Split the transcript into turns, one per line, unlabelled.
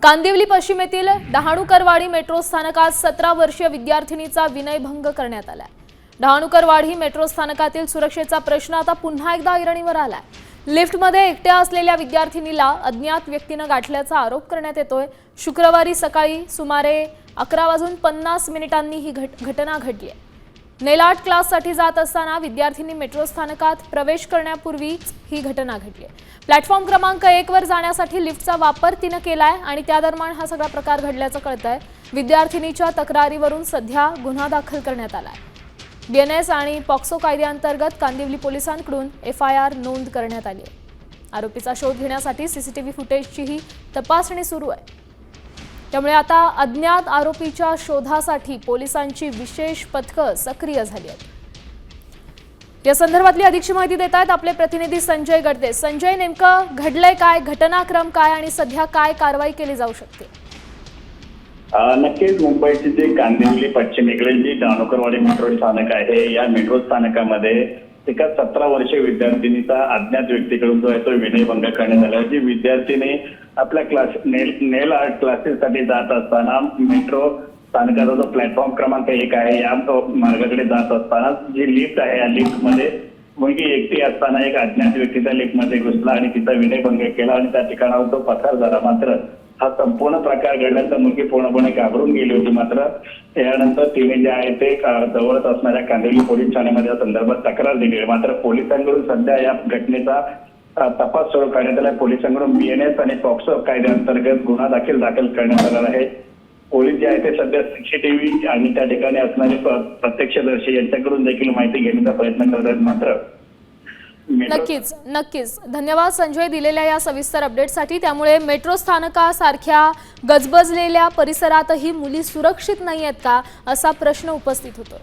कांदिवली पश्चिम येथील डहाणूकरवाडी मेट्रो स्थानकात 17 वर्षीय विद्यार्थिनीचा विनयभंग करण्यात आलाय। डहाणूकरवाडी मेट्रो स्थानकातील सुरक्षेचा प्रश्न आता पुन्हा एकदा ऐरणीवर आलाय। लिफ्टमध्ये एकट्या असलेल्या विद्यार्थिनीला अज्ञात व्यक्तीने गाठल्याचा आरोप करण्यात येतोय। शुक्रवारी सकाळी सुमारे 11:50 ही घटना घडली आहे। नेल आर्ट क्लाससाठी जात असताना विद्यार्थिनी मेट्रो स्थानकात प्रवेश करण्यापूर्वी ही घटना घडली आहे। प्लॅटफॉर्म क्रमांक 1 वर जाण्यासाठी लिफ्टचा वापर तिने केलाय आणि त्या दरम्यान हा सगळा प्रकार घडल्याचं कळतंय। विद्यार्थिनीच्या तक्रारीवरून सध्या गुन्हा दाखल करण्यात आलाय। बीएनएस आणि पॉक्सो कायद्याअंतर्गत कांदिवली पोलिसांकडून एफआयआर नोंद करण्यात आली आहे। आरोपीचा शोध घेण्यासाठी सीसीटीव्ही फुटेजचीही तपासणी सुरू आहे। त्यामुळे आता अज्ञात आरोपीच्या शोधासाठी पोलिसांची विशेष पथकं सक्रिय झाली आहेत। या संदर्भातली अधिकची माहिती देत आहेत आपले प्रतिनिधी संजय गडदे। संजय, नेमकं घडलंय काय, घटनाक्रम काय आणि सध्या काय कारवाई केली जाऊ शकते?
नक्कीच मुंबईची जी कांदिवली पश्चिमेकडील जी डहाणूकरवाडी मेट्रो स्थानक आहे, या मेट्रो स्थानकामध्ये एका 17 वर्षीय विद्यार्थिनीचा अज्ञात व्यक्तीकडून जो आहे तो विनयभंग करण्यात आला। जी विद्यार्थिनी आपल्या नेल आर्ट क्लासेससाठी जात असताना मेट्रो स्थानकाचा जो प्लॅटफॉर्म क्रमांक 1 आहे या मार्गाकडे जात असताना जी लिफ्ट आहे या लिफ्टमध्ये मुलगी एकटी असताना एक अज्ञात व्यक्ती त्या लिफ्टमध्ये घुसला आणि तिचा विनयभंग केला आणि त्या ठिकाणावर तो पसार झाला। मात्र हा संपूर्ण प्रकार घडल्यानंतर मुलगी पूर्णपणे घाबरून गेली होती। मात्र यानंतर तिने जे आहे ते जवळच असणाऱ्या कांदिवली पोलीस ठाण्यामध्ये या संदर्भात तक्रार दिली आहे। मात्र पोलिसांकडून सध्या या घटनेचा तपास सुरू करण्यात आला आहे। पोलिसांकडून बीएनएस आणि पॉक्सो कायद्याअंतर्गत गुन्हा दाखल करण्यात आला आहे। पोलीस जे आहे ते सध्या सीसीटीव्ही आणि त्या ठिकाणी असणारे प्रत्यक्षदर्शी यांच्याकडून देखील माहिती घेण्याचा प्रयत्न करत आहेत। मात्र
नक्कीच धन्यवाद संजय दिलेल्या या सविस्तर अपडेटसाठी। त्यामुळे मेट्रो स्थानकासारख्या गजबजलेल्या परिसरातही मुली सुरक्षित नाहीयेत का असा प्रश्न उपस्थित होतो।